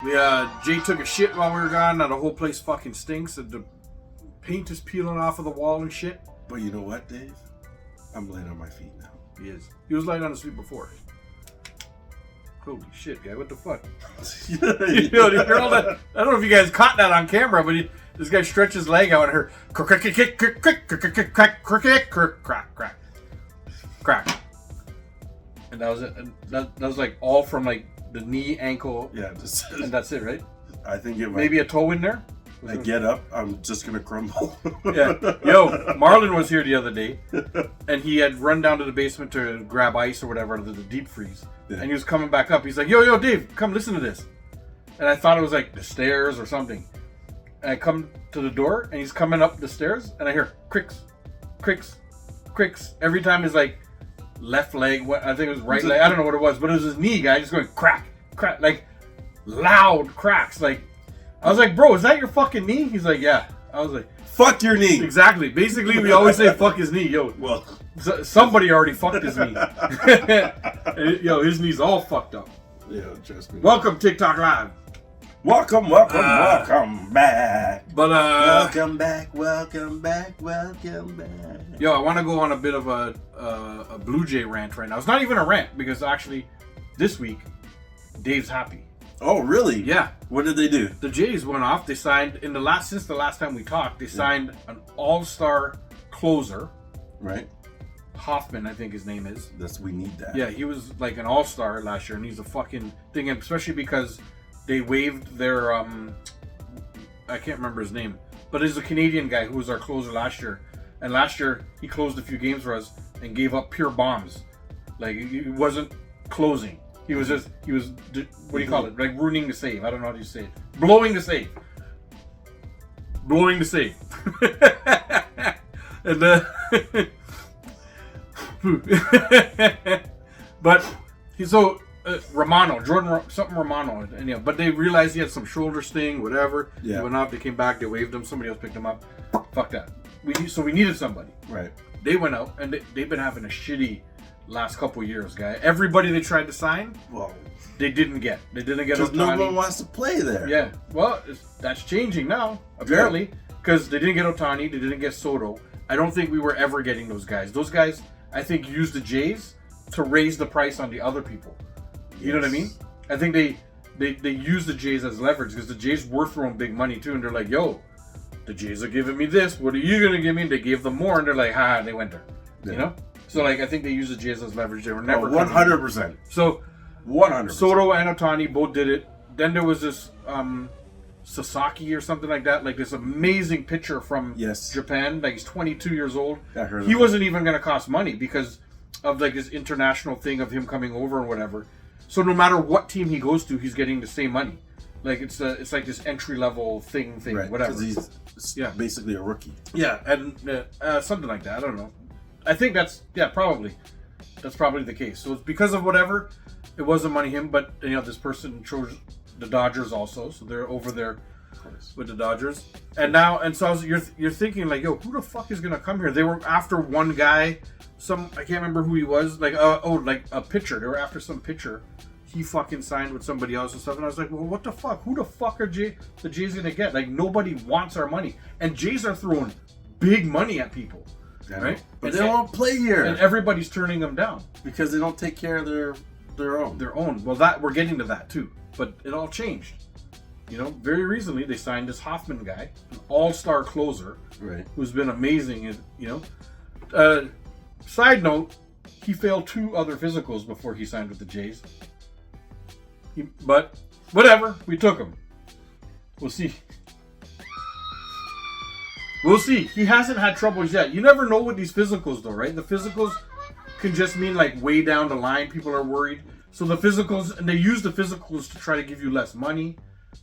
Jay took a shit while we were gone. Now the whole place fucking stinks. The paint is peeling off of the wall and shit. But you know what, Dave? I'm laying on my feet now. He is. He was lying on his feet before. Holy shit, guy! What the fuck? You hear all that? I don't know if you guys caught that on camera, but this guy stretched his leg out and heard crack, crack, and that was it. And that was like all from like the knee, ankle, Yeah, and that's it, right? I think it might. Maybe a toe in there. I get up, I'm just gonna crumble. Yeah. Yo, Marlon was here the other day, and he had run down to the basement to grab ice or whatever out of the deep freeze. Yeah. And he was coming back up. He's like, yo, Dave, come listen to this. And I thought it was like the stairs or something. And I come to the door, and he's coming up the stairs, and I hear cricks, cricks, cricks. Every time it's like left leg, I think it was right leg. I don't know what it was, but it was his knee, guy, just going crack, crack, like loud cracks, like. I was like, bro, is that your fucking knee? He's like, yeah. I was like, fuck your knee. Exactly. Basically, we always say fuck his knee. Yo, Well, somebody already fucked his knee. Yo, his knee's all fucked up. yeah, trust me. Welcome, TikTok Live. Welcome back. But, welcome back. yo, I want to go on a bit of a Blue Jay rant right now. It's not even a rant, because actually, this week, Dave's happy. Oh, really? Yeah. What did they do? The Jays went off. They signed, since the last time we talked, they signed an all-star closer. Right. Hoffman, I think his name is. We need that. Yeah, he was like an all-star last year, and he's a fucking thing, and especially because they waived their, I can't remember his name, but he's a Canadian guy who was our closer last year. And last year, he closed a few games for us and gave up pure bombs. Like, he wasn't closing. He was, what do you call it? Like ruining the save. I don't know how you say it. Blowing the save. Blowing the save. And but Romano, and yeah, but they realized he had some shoulder sting, whatever. Yeah. He went off, they came back, they waived him, somebody else picked him up. Fuck that. We needed somebody. Right. They went out, and they've been having a shitty last couple years, guy. Everybody they tried to sign, Well, they didn't get. They didn't get because Ohtani. no one wants to play there. Yeah, well, that's changing now, apparently, because they didn't get Ohtani, they didn't get Soto. I don't think we were ever getting those guys. Those guys, I think, used the Jays to raise the price on the other people. You know what I mean? I think they use the Jays as leverage, because the Jays were throwing big money too, and they're like, yo, the Jays are giving me this, what are you going to give me? And they gave them more, and they're like, and they went there. Yeah. You know? So, like, I think they used the Jays as leverage. They were never 100%. So, 100%. Soto and Ohtani both did it. Then there was this Sasaki or something like that, like this amazing pitcher from Japan. Like, he's 22 years old. He wasn't even going to cost money because of like this international thing of him coming over and whatever. So no matter what team he goes to, he's getting the same money. Like it's like this entry level thing, right, whatever. Because he's basically a rookie. Yeah, and something like that. I don't know. I think that's probably the case. So it's because of whatever. It wasn't money him, but this person chose the Dodgers also, so they're over there with the Dodgers. And so you're thinking like, yo, who the fuck is gonna come here? They were after one guy, I can't remember who he was, like like a pitcher. They were after some pitcher. He fucking signed with somebody else and stuff, and I was like, well, what the fuck? Who the fuck are the Jays gonna get? Like, nobody wants our money, and Jays are throwing big money at people, right? But they don't play here, and everybody's turning them down because they don't take care of their own. Well, that we're getting to that too, but it all changed. Very recently they signed this Hoffman guy, an all-star closer, right? Who's been amazing. Side note, he failed 2 other physicals before he signed with the Jays. But whatever, we took him. We'll see. He hasn't had troubles yet. You never know with these physicals though, right? The physicals can just mean like way down the line people are worried. So the physicals, and they use the physicals to try to give you less money,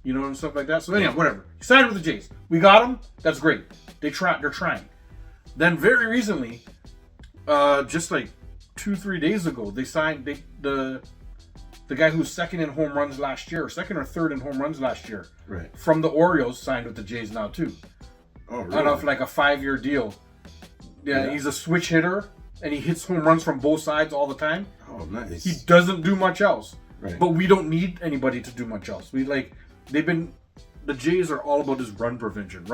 and stuff like that. So anyhow, whatever. He signed with the Jays. We got him. That's great. They're trying. Then very recently, just like 2-3 days ago, they signed the guy who's second in home runs last year, second or third in home runs last year, right? From the Orioles, signed with the Jays now too. Oh, really? On off like a 5-year deal. Yeah, he's a switch hitter, and he hits home runs from both sides all the time. Oh, nice. He doesn't do much else. Right. But we don't need anybody to do much else. We the Jays are all about this run prevention.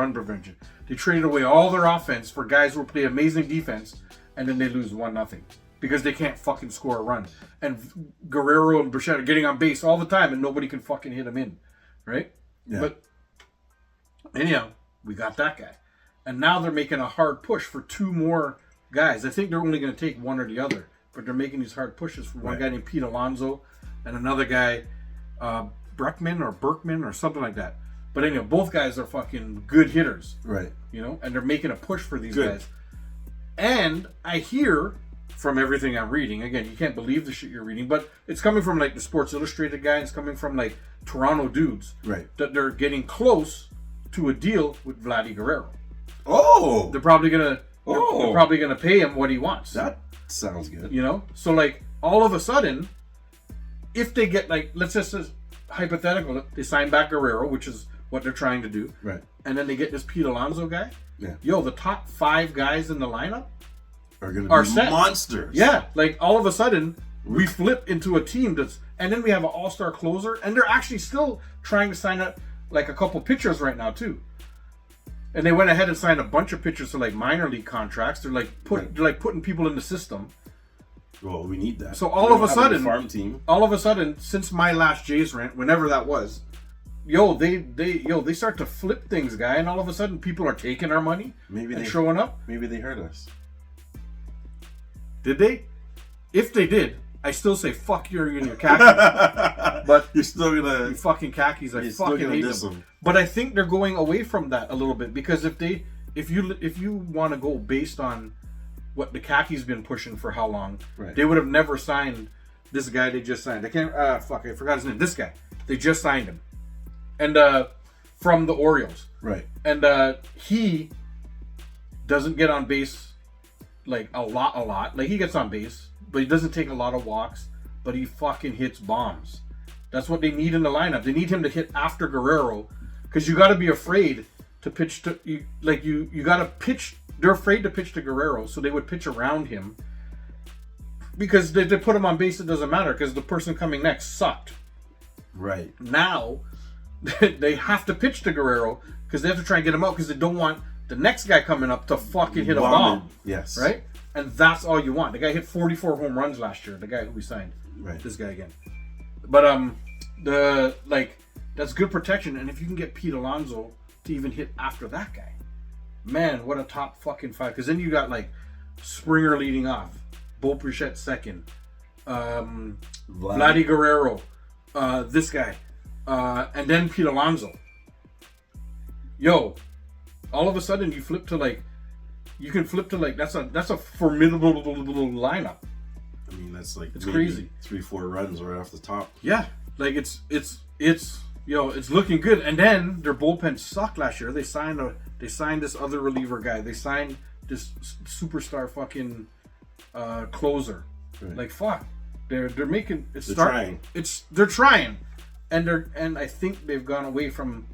They traded away all their offense for guys who play amazing defense, and then they lose 1-0 because they can't fucking score a run. And Guerrero and Bichette are getting on base all the time, and nobody can fucking hit them in, right? Yeah. But anyhow, we got that guy, and now they're making a hard push for 2 more guys. I think they're only going to take one or the other, but they're making these hard pushes for one guy named Pete Alonso and another guy, Berkman or something like that. But anyway, both guys are fucking good hitters. Right. You know, and they're making a push for these Good. guys. And I hear from everything I'm reading, again, you can't believe the shit you're reading, but it's coming from like the Sports Illustrated guy, it's coming from like Toronto dudes. Right. That they're getting close to a deal with Vladdy Guerrero. Oh! They're probably gonna pay him what he wants. That sounds good. You know? So like all of a sudden, if they get like, let's just say hypothetical, they sign back Guerrero, which is what they're trying to do. Right. And then they get this Pete Alonso guy. Yeah. Yo, the top 5 guys in the lineup Are going to are be set. monsters. Yeah. Like all of a sudden, we flip into a team that's, and then we have an all-star closer, and they're actually still trying to sign up like a couple pitchers right now too. And they went ahead and signed a bunch of pitchers to like minor league contracts. They're like putting people in the system. Well, we need that. So all of a sudden, farm team. All of a sudden, since my last Jays rant, whenever that was, they start to flip things, guy, and all of a sudden people are taking our money and showing up. Maybe they heard us. Did they? If they did, I still say fuck you and your khakis. But you're still gonna you fucking khakis. I fucking hate them. But I think they're going away from that a little bit because if you want to go based on what the khakis been pushing for how long, right. They would have never signed this guy they just signed. I forgot his name. This guy. They just signed him. And from the Orioles. Right. And he doesn't get on base like a lot. Like he gets on base, but he doesn't take a lot of walks, but he fucking hits bombs. That's what they need in the lineup. They need him to hit after Guerrero because you got to be afraid to pitch to you. Like you got to pitch. They're afraid to pitch to Guerrero, so they would pitch around him because they put him on base. It doesn't matter because the person coming next sucked. Right. Now they have to pitch to Guerrero because they have to try and get him out because they don't want the next guy coming up to fucking hit a bomb. Yes. Right? And that's all you want. The guy hit 44 home runs last year. The guy who we signed. Right. This guy again. But that's good protection. And if you can get Pete Alonso to even hit after that guy, man, what a top fucking 5. Because then you got like Springer leading off, Bo Bichette second, Vladdy Guerrero, this guy, and then Pete Alonso. Yo, all of a sudden you flip to like, that's a formidable little lineup. I mean, that's like it's crazy. 3-4 runs right off the top. Yeah, like it's looking good. And then their bullpen sucked last year. They signed this other reliever guy. They signed this superstar fucking closer. Right. Like fuck, they're making it's they're starting. Trying. They're trying, and I think they've gone away from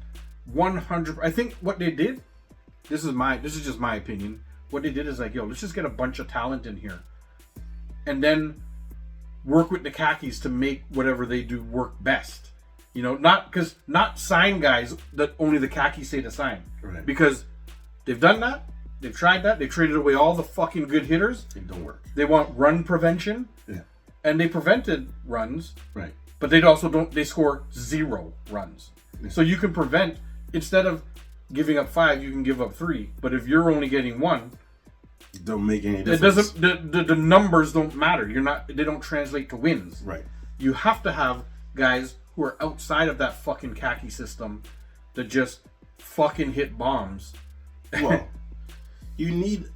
100. I think what they did. This is just my opinion. What they did is like, yo, let's just get a bunch of talent in here, and then work with the khakis to make whatever they do work best. You know, not sign guys that only the khakis say to sign. Right. Because they've done that. They've tried that. They traded away all the fucking good hitters. It don't work. They want run prevention. Yeah. And they prevented runs. Right. But they score 0 runs. Yeah. So you can prevent, instead of giving up 5, you can give up 3. But if you're only getting 1, it don't make any difference. It doesn't. The numbers don't matter. They don't translate to wins. Right. You have to have guys who are outside of that fucking khaki system that just fucking hit bombs. Well, you need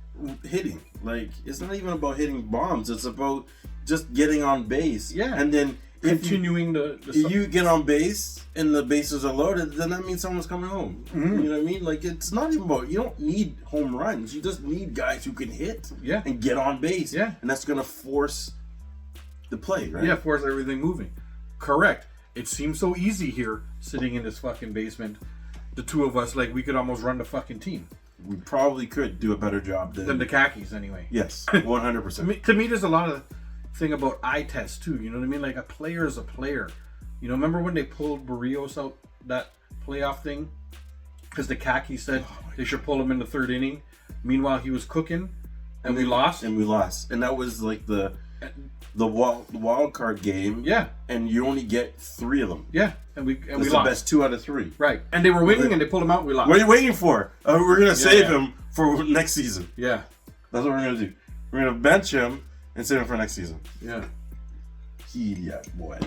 hitting. Like, it's not even about hitting bombs. It's about just getting on base. Yeah. And then continuing if you get on base and the bases are loaded, then that means someone's coming home. Mm-hmm. You know what I mean? Like, it's not even about, you don't need home runs. You just need guys who can hit and get on base. Yeah. And that's going to force the play, right? Yeah, force everything moving. Correct. It seems so easy here, sitting in this fucking basement. The two of us, like, we could almost run the fucking team. We probably could do a better job than the khakis, anyway. Yes, 100%. To me, there's a lot of thing about eye test too. You know what I mean? Like, a player is a player. You know, remember when they pulled Barrios out that playoff thing because the khaki said they should pull him in the third inning. Meanwhile, he was cooking, and we lost. And we lost. And that was like the wild card game. Yeah. And you only get 3 of them. Yeah. And we That's the lost. best 2 out of 3. Right. And they were winning, and they pulled him out, and we lost. What are you waiting for? We're going to save him for next season. Yeah. That's what we're going to do. We're going to bench him and save him for next season. Yeah. Yeah, boy.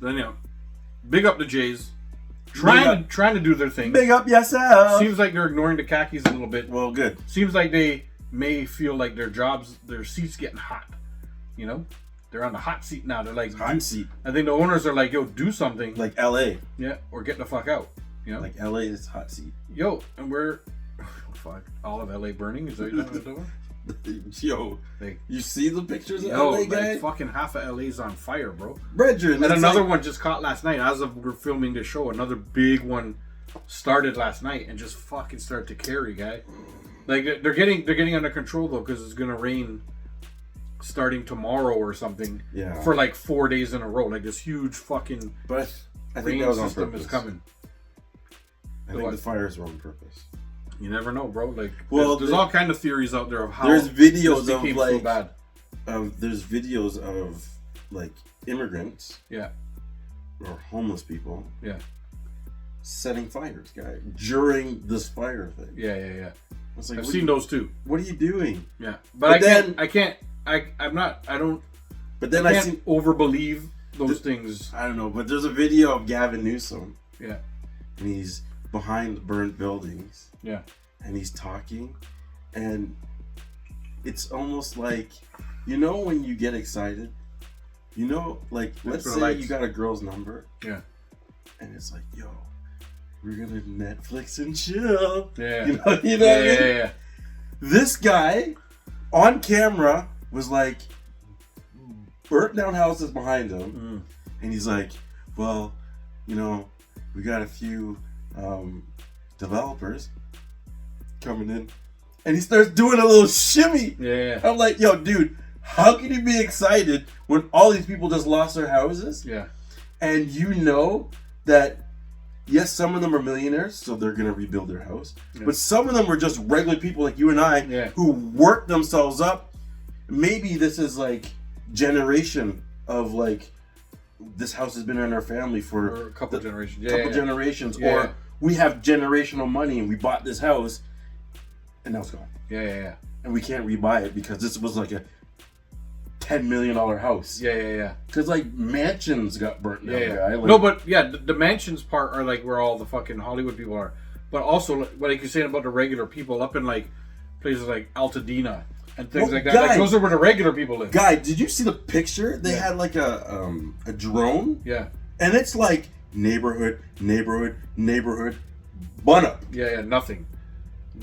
Anyhow, big up the Jays. Trying to do their thing. Big up yourself. Seems like they're ignoring the khakis a little bit. Well, good. Seems like they may feel like their seats getting hot. You know? They're on the hot seat now. They're like... Hot seat. I think the owners are like, yo, do something. Like LA. Yeah, or get the fuck out. You know? Like LA is hot seat. Yo, and we're... fuck. All of LA burning? Is that what you're doing? Yo, Like, you see the pictures of yo, LA, guy? like fucking half of LA's on fire, bro. Brethren, And another one just caught last night. As of we're filming this show, another big one started last night and just fucking started to carry, guy. Like they're getting under control though, because it's gonna rain starting tomorrow or something. Yeah. For like 4 days in a row. Like this huge fucking But I think rain that was on system purpose. is coming. I think the fires were on purpose. You never know, bro. Like, well, there's all kind of theories out there of how there's videos this of became like so bad. There's videos of like immigrants, Yeah, or homeless people, yeah, setting fires, guy, during this fire thing. yeah. It's like, I've seen those too. What are you doing? Yeah, But I then- can't. But then I I can't see, overbelieve those things. I don't know, but there's a video of Gavin Newsom, Yeah, and he's behind burnt buildings, yeah, and he's talking, and it's almost like, you know, when you get excited, you know, like let's say you got a girl's number, yeah, and it's like, yo, we're gonna Netflix and chill. yeah. You know what I mean? Yeah. This guy on camera was like burnt down houses behind him, and he's like, well, you know, we got a few developers coming in, and he starts doing a little shimmy. Yeah. I'm like, yo, dude, how can you be excited when all these people just lost their houses? Yeah. And you know that, yes, some of them are millionaires, so they're going to rebuild their house. Yeah. But some of them are just regular people like you and I who work themselves up. Maybe this is like generation of like, this house has been in our family for a couple generations. Generations. Yeah. Or we have generational money and we bought this house and now it's gone. Yeah. And we can't rebuy it because this was like a $10 million house. Yeah. Because like mansions got burnt down. Yeah. Guy. Like, No, but yeah, the mansions part are like where all the fucking Hollywood people are. But also, like you're saying about the regular people up in like places like Altadena and things like that. Like those are where the regular people live. Guy, did you see the picture? They had like a drone. Yeah. And it's like neighborhood, bun up. Yeah. Nothing.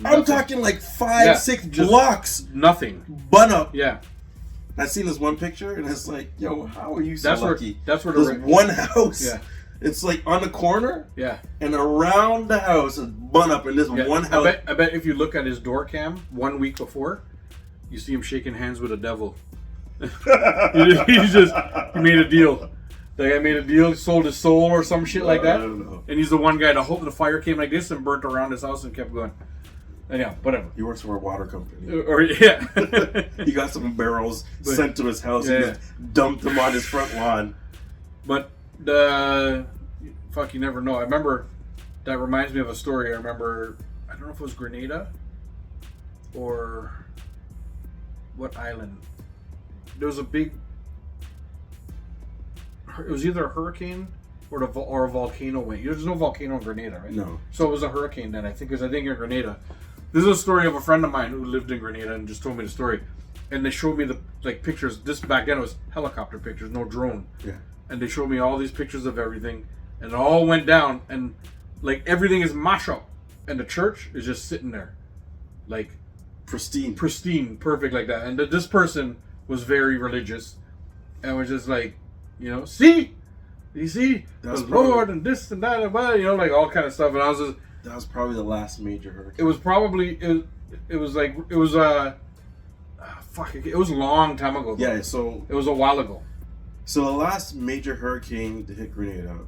I'm talking like 5-6 blocks. Nothing. Bun up. Yeah. I seen this one picture and it's like, yo, how are you so lucky? That's where there's one house. Yeah. It's like on the corner. Yeah. And around the house is bun up in this one house. I bet if you look at his door cam 1 week before, you see him shaking hands with a devil. he made a deal. The guy made a deal, sold his soul or some shit like that. I don't know. And he's the one guy to hope the fire came like this and burnt around his house and kept going. And yeah, whatever. He works for a water company. Or yeah. He got some barrels sent to his house and just dumped them on his front lawn. But you never know. I remember, that reminds me of a story. I remember, I don't know if it was Grenada or what island. There was a big, it was either a hurricane or a volcano went. There's no volcano in Grenada, right? No. So it was a hurricane then, I think, because I think in Grenada. This is a story of a friend of mine who lived in Grenada and just told me the story. And they showed me the pictures. This back then it was helicopter pictures, no drone. Yeah. And they showed me all these pictures of everything, and it all went down, and like everything is mash up, and the church is just sitting there, like pristine, perfect like that. And this person was very religious, and was just like, you see, the Lord and this and that and that, like all kind of stuff. And I was just, that was probably the last major hurricane. It was probably it was a long time ago. Yeah, so it was a while ago. So the last major hurricane to hit Grenada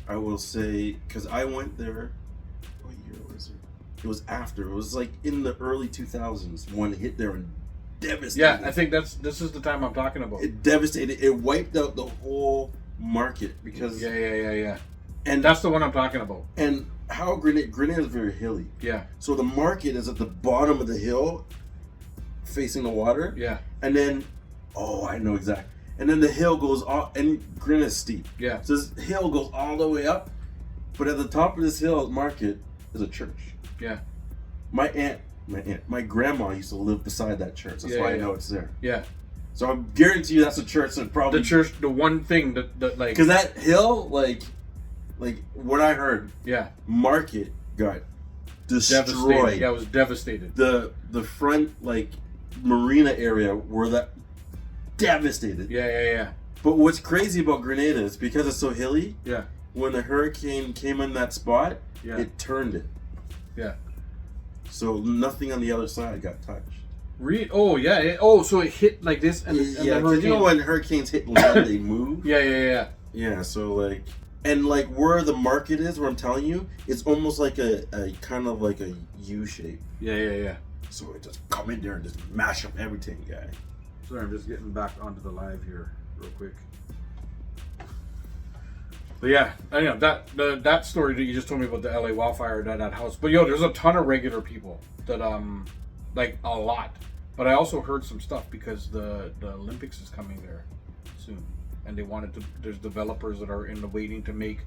I will say, because I went there, what year was it? It was after. It was like in the early 2000s. One hit there and devastated. Yeah, I think this is the time I'm talking about. It devastated. It wiped out the whole market because. Yeah. And that's the one I'm talking about. And how Grenada is very hilly. Yeah. So the market is at the bottom of the hill, facing the water. Yeah. And then, I know exactly. And then the hill goes all, and Grenada is steep. Yeah. So this hill goes all the way up, but at the top of this hill market is a church. Yeah. My grandma used to live beside that church. That's why I know it's there. Yeah. So I guarantee you that's a church that probably the church. The one thing that like because that hill like what I heard. Yeah. Market got destroyed. Devastated. Yeah, it was devastated. The front like marina area were that devastated. Yeah. But what's crazy about Grenada is because it's so hilly. Yeah. When the hurricane came in that spot, Yeah. it turned it. Yeah. So nothing on the other side got touched. So it hit like this, and Yeah, the because hurricane. you know when hurricanes hit land, they move. Yeah. Yeah, so like, and like where the market is, where I'm telling you, it's almost like a kind of like a U shape. Yeah. So it just come in there and just mash up everything, guy. Sorry, I'm just getting back onto the live here real quick. But yeah, I know that story that you just told me about the LA wildfire at that house. But there's a ton of regular people that like a lot. But I also heard some stuff because the Olympics is coming there soon, and they wanted to. There's developers that are in the waiting to make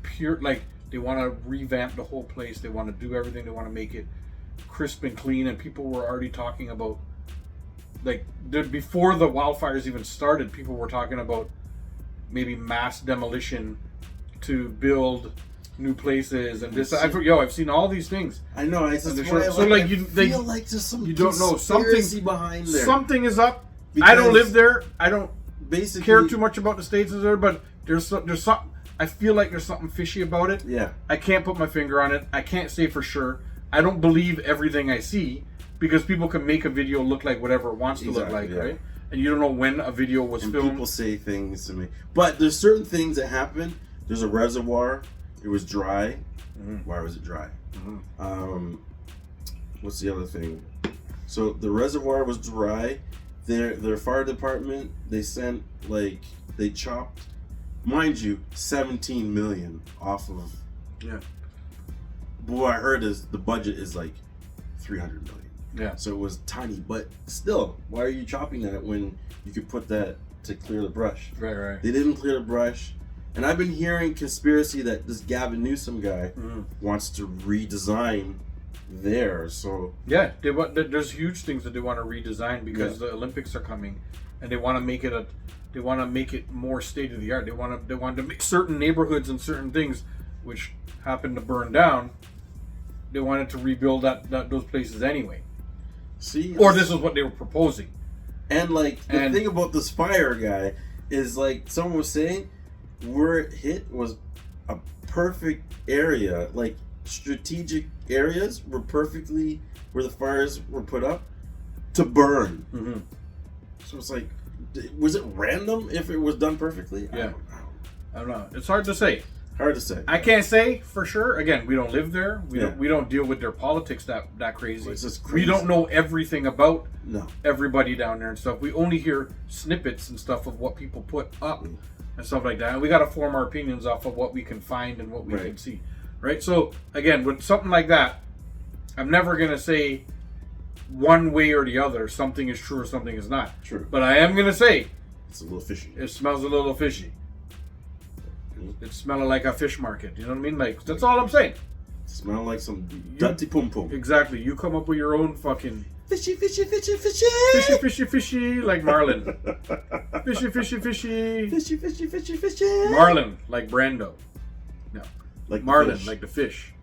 pure, like they want to revamp the whole place. They want to do everything. They want to make it crisp and clean. And people were already talking about before the wildfires even started. People were talking about maybe mass demolition to build new places and this. I've seen all these things. I know. I feel like there's some you don't know conspiracy behind there. Something is up. Because I don't live there. I don't basically care too much about the States there, but there's something. I feel like there's something fishy about it. Yeah. I can't put my finger on it. I can't say for sure. I don't believe everything I see because people can make a video look like whatever it wants to look like, right? And you don't know when a video was filmed. People say things to me, but there's certain things that happen. There's a reservoir. It was dry. Mm-hmm. Why was it dry? Mm-hmm. What's the other thing? So the reservoir was dry. Their fire department, they chopped, mind you, 17 million off of. Yeah. But what I heard is the budget is like 300 million. Yeah. So it was tiny, but still, why are you chopping that when you could put that to clear the brush? Right. They didn't clear the brush. And I've been hearing conspiracy that this Gavin Newsom guy wants to redesign there. So yeah, there's huge things that they want to redesign because the Olympics are coming, and they want to make it more state of the art. They want to make certain neighborhoods and certain things which happened to burn down. They wanted to rebuild those places anyway. See, or this is what they were proposing. And like the thing about this fire guy is like someone was saying, where it hit was a perfect area, like strategic areas were perfectly where the fires were put up to burn. Mm-hmm. So it's like, was it random if it was done perfectly? Yeah, I don't know. It's hard to say. Hard to say. I can't say for sure. Again, we don't live there. We don't deal with their politics that crazy. It's just crazy. We don't know everything about No. everybody down there and stuff. We only hear snippets and stuff of what people put up and stuff like that. And we got to form our opinions off of what we can find and what we can see. Right? So, again, with something like that, I'm never going to say one way or the other something is true or something is not. True. But I am going to say It's a little fishy. it smells a little fishy. It's smelling like a fish market. You know what I mean? Like, that's all I'm saying. Smell like some dirty pum pum. Exactly. You come up with your own fucking Fishy, fishy, fishy, fishy. fishy, fishy, fishy, like Marlin. Fishy, fishy, fishy. Fishy, fishy, fishy, fishy. Marlin, like Brando. No. Like Marlin, fish. like the fish.